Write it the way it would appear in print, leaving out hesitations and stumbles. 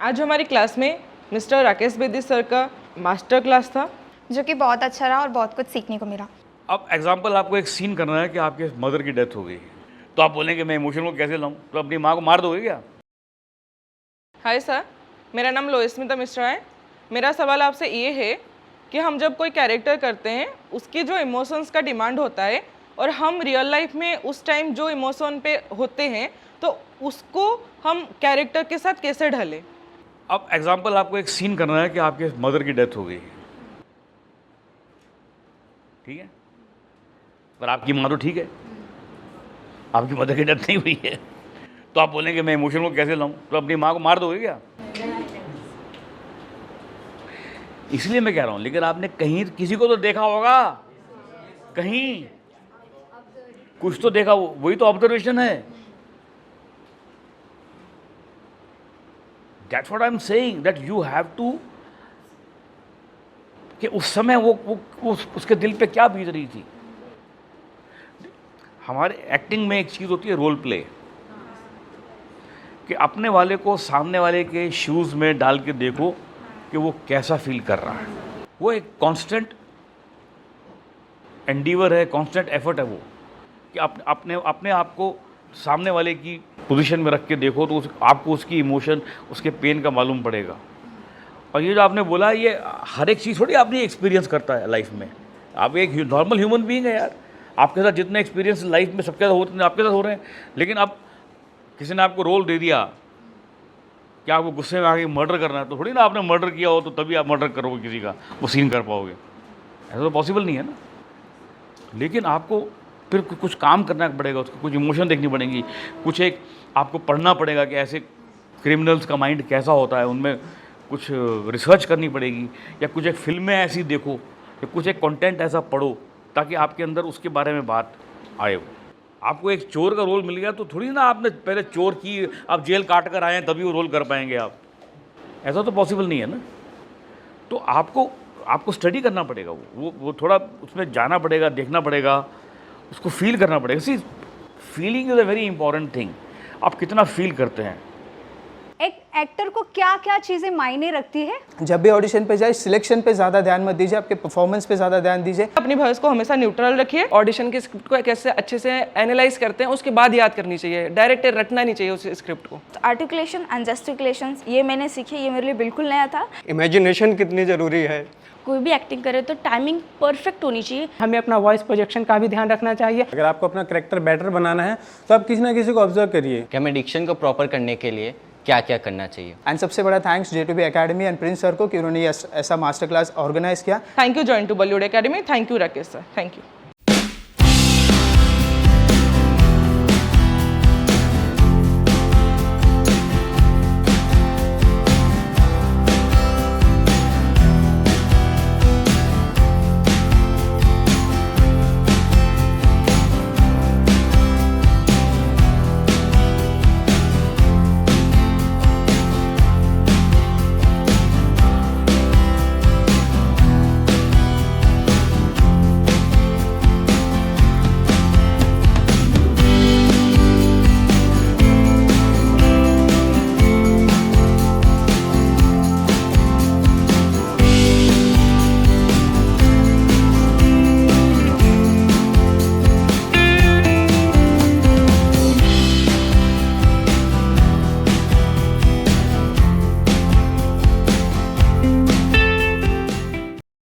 आज हमारी क्लास में मिस्टर राकेश बेदी सर का मास्टर क्लास था, जो कि बहुत अच्छा रहा और बहुत कुछ सीखने को मिला। अब एग्जाम्पल आपको एक सीन करना है कि आपके मदर की डेथ हो गई, तो आप बोलेंगे मैं इमोशन को कैसे लाऊं, तो अपनी माँ को मार दोगे क्या? हाय सर, मेरा नाम लोहिस्मिता मिश्रा है। मेरा सवाल आपसे ये है कि हम जब कोई कैरेक्टर करते हैं उसकी जो इमोशंस का डिमांड होता है और हम रियल लाइफ में उस टाइम जो इमोशन पे होते हैं तो उसको हम कैरेक्टर के साथ कैसे ढलें। अब एग्जाम्पल आपको एक सीन करना है कि आपके मदर की डेथ हो गई, ठीक है, पर आपकी माँ तो ठीक है, आपकी मदर की डेथ नहीं हुई है, तो आप बोलेंगे मैं इमोशन को कैसे लाऊं, तो अपनी माँ को मार दोगे क्या? इसलिए मैं कह रहा हूं, लेकिन आपने कहीं किसी को तो देखा होगा, कहीं कुछ तो देखा, वही तो ऑब्जर्वेशन है। That's what I'm saying, that you have to, कि उस समय वो उसके दिल पे क्या बीत रही थी। हमारे एक्टिंग में एक चीज़ होती है रोल प्ले, कि अपने वाले को सामने वाले के शूज़ में डाल के देखो कि वो कैसा फील कर रहा है। वो एक कांस्टेंट एंडीवर है, कांस्टेंट एफर्ट है वो, कि अपने आप को सामने वाले की पोजीशन में रख के देखो तो आपको उसकी इमोशन, उसके पेन का मालूम पड़ेगा। और ये जो आपने बोला, ये हर एक चीज़ थोड़ी आपने एक्सपीरियंस करता है लाइफ में। आप एक नॉर्मल ह्यूमन बीइंग है यार, आपके साथ जितने एक्सपीरियंस लाइफ में सबके साथ होते हैं आपके साथ हो रहे हैं। लेकिन अब किसी ने आपको रोल दे दिया कि आपको गुस्से में आके मर्डर करना है, तो थोड़ी ना आपने मर्डर किया हो तो तभी आप मर्डर करोगे किसी का, वो सीन कर पाओगे, ऐसा तो पॉसिबल नहीं है ना। लेकिन आपको फिर कुछ काम करना पड़ेगा, उसको कुछ इमोशन देखनी पड़ेंगी, कुछ एक आपको पढ़ना पड़ेगा कि ऐसे क्रिमिनल्स का माइंड कैसा होता है, उनमें कुछ रिसर्च करनी पड़ेगी, या कुछ एक फिल्में ऐसी देखो, या कुछ एक कंटेंट ऐसा पढ़ो ताकि आपके अंदर उसके बारे में बात आए। हो आपको एक चोर का रोल मिल गया तो थोड़ी ना आपने पहले चोर की, आप जेल काट कर आए हैं तभी वो रोल कर पाएंगे आप, ऐसा तो पॉसिबल नहीं है ना। तो आपको स्टडी करना पड़ेगा, वो थोड़ा उसमें जाना पड़ेगा, देखना पड़ेगा, उसको फील करना पड़ेगा। See, feeling is a very important thing. आप कितना फील करते हैं। एक एक्टर को क्या क्या चीज़ें मायने रखती है? जब भी ऑडिशन पे जाए, सिलेक्शन पे ज़्यादा ध्यान मत दीजिए, आपके परफॉर्मेंस पे ज़्यादा ध्यान दीजिए। अपनी वॉइस को हमेशा न्यूट्रल रखिए। ऑडिशन के स्क्रिप्ट को कैसे अच्छे से एनालाइज करते हैं उसके बाद याद करनी चाहिए, डायरेक्ट रटना नहीं चाहिए उस स्क्रिप्ट को। आर्टिकुलेशन एंड जस्टिकुलेशन ये मैंने सीखी, ये मेरे लिए बिल्कुल नया था। इमेजिनेशन कितनी ज़रूरी है। कोई भी एक्टिंग करे तो टाइमिंग परफेक्ट होनी चाहिए। हमें अपना वॉइस प्रोजेक्शन का भी ध्यान रखना चाहिए। अगर आपको अपना कैरेक्टर बेटर बनाना है तो आप किसी ना किसी को ऑब्जर्व करिए कि हमें डिक्शन को प्रॉपर करने के लिए क्या क्या करना चाहिए। एंड सबसे बड़ा thanks J2B academy and Prince sir को कि उन्होंने ऐसा मास्टर क्लास ऑर्गेनाइज किया। Thank you join to Bollywood academy. Thank you Rakesh sir, thank you.